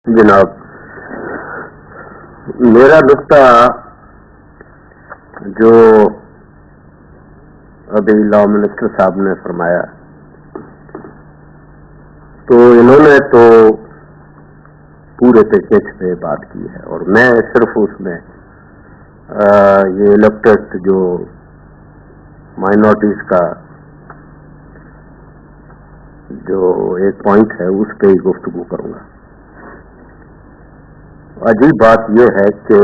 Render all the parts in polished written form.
جناب، میرا نقطہ جو ابھی لا منسٹر صاحب نے فرمایا، تو انہوں نے تو پورے پیکج پہ بات کی ہے، اور میں صرف اس میں یہ الیکٹڈ جو مائنورٹیز کا جو ایک پوائنٹ ہے اس پہ ہی گفتگو کروں گا۔ عجیب بات یہ ہے کہ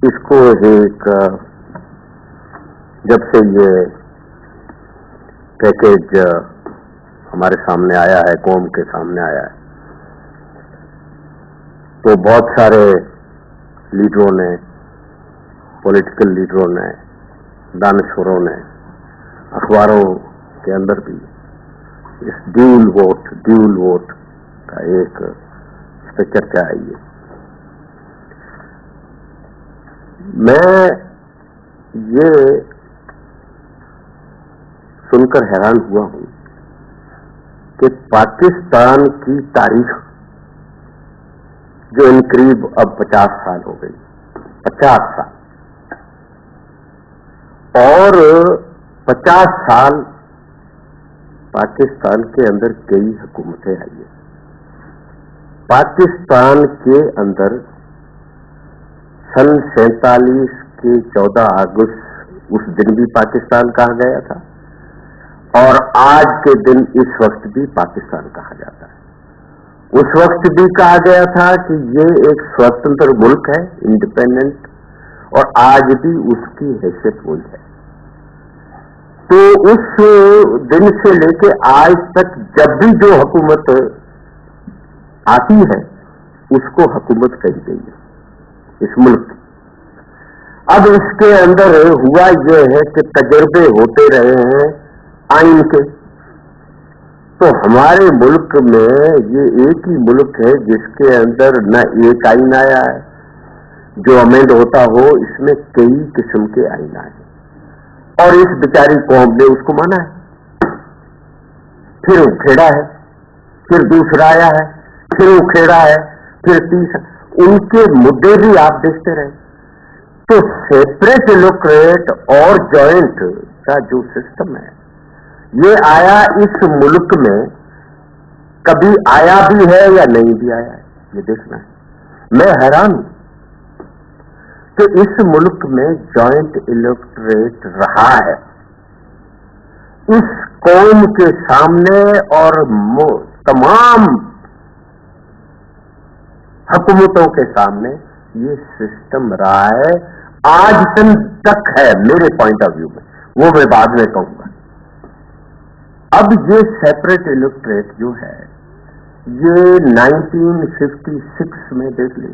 اس کو ایک جب سے یہ پیکج ہمارے سامنے آیا ہے، قوم کے سامنے آیا ہے، تو بہت سارے لیڈروں نے، پولیٹیکل لیڈروں نے، دانشوروں نے، اخباروں کے اندر بھی اس ڈیول ووٹ کا ایک اس پہ چرچا آئی ہے۔ میں یہ سن کر حیران ہوا ہوں کہ پاکستان کی تاریخ جو ان قریب اب 50 سال ہو گئی، 50 سال، اور 50 سال پاکستان کے اندر کئی حکومتیں آئی ہیں۔ پاکستان کے اندر سن 47 کے 14 اگست اس دن بھی پاکستان کہا گیا تھا، اور آج کے دن اس وقت بھی پاکستان کہا جاتا ہے۔ اس وقت بھی کہا گیا تھا کہ یہ ایک سوتنتر ملک ہے، انڈیپینڈنٹ، اور آج بھی اس کی حیثیت وہی ہے۔ تو اس دن سے لے کے آج تک جب بھی جو حکومت آتی ہے اس کو حکومت کہی گئی ہے اس ملک کی۔ اب اس کے اندر ہوا یہ ہے کہ تجربے ہوتے رہے ہیں آئین کے، تو ہمارے ملک میں یہ ایک ہی ملک ہے جس کے اندر نہ ایک آئین آیا ہے جو امینڈ ہوتا ہو، اس میں کئی قسم کے آئین آئے، اور اس بیچاری قوم نے اس کو مانا ہے، پھر اکھیڑا ہے، پھر دوسرا آیا ہے، پھر اکھیڑا ہے، پھر تیسرا، ان کے مدعے بھی آپ دیکھتے رہے۔ تو سیپریٹ الیکٹوریٹ اور جوائنٹ کا جو سسٹم ہے یہ آیا اس ملک میں، کبھی آیا بھی ہے یا نہیں بھی آیا ہے، یہ دیکھنا ہے۔ میں حیران ہوں کہ اس ملک میں جوائنٹ الیکٹوریٹ رہا ہے، اس قوم کے سامنے اور تمام حکومتوں کے سامنے یہ سسٹم رہا ہے، آج دن تک ہے میرے پوائنٹ آف ویو میں، وہ میں بعد میں کہوں گا۔ اب یہ سیپریٹ الیکٹوریٹ جو ہے یہ 1956 میں دیکھ لیں،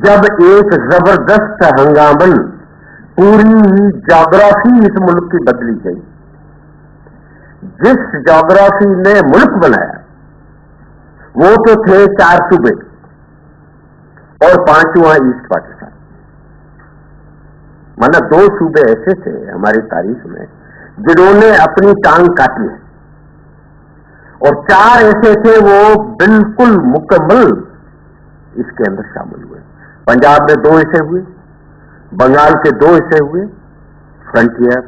جب ایک زبردست ہنگامن پوری جغرافی اس ملک کی بدلی گئی، جس جغرافی نے ملک بنایا وہ تو تھے 4 صوبے اور 5واں ایسٹ پاکستان، مانا 2 صوبے ایسے تھے ہماری تاریخ میں جنہوں نے اپنی ٹانگ کاٹی ہے، اور 4 ایسے تھے وہ بالکل مکمل اس کے اندر شامل ہوئے۔ پنجاب میں 2 حصے ہوئے، بنگال کے 2 حصے ہوئے، فرنٹیئر،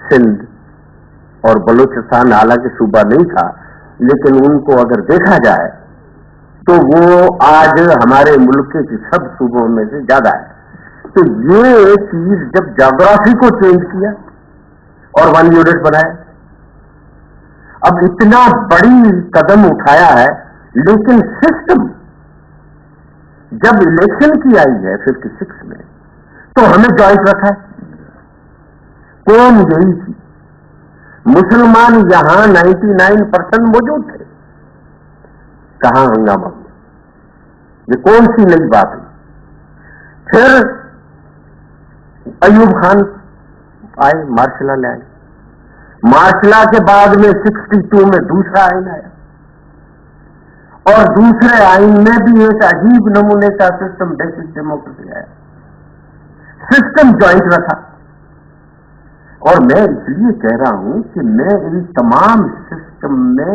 سندھ اور بلوچستان حالانکہ صوبہ نہیں تھا، لیکن ان کو اگر دیکھا جائے تو وہ آج ہمارے ملک کے سب صوبوں میں سے زیادہ ہے۔ تو یہ چیز جب جغرافی کو چینج کیا اور 1 یونٹ بنایا، اب اتنا بڑی قدم اٹھایا ہے، لیکن سسٹم جب الیکشن کی آئی ہے 56 میں تو ہمیں جوائنٹ رکھا ہے، قوم یہی تھی، مسلمان یہاں 99% موجود تھے، کہاں ہنگامہ ہوا؟ یہ کون سی نئی بات ہے؟ پھر ایوب خان آئے، مارشل لے آئے، مارشل کے بعد میں 62 میں دوسرا آئین آیا، اور دوسرے آئین میں بھی ایک عجیب نمونے کا سسٹم بیسک ڈیموکریسی آیا، سسٹم جوائنٹ رکھا۔ اور میں اس لیے کہہ رہا ہوں کہ میں ان تمام سسٹم میں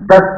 10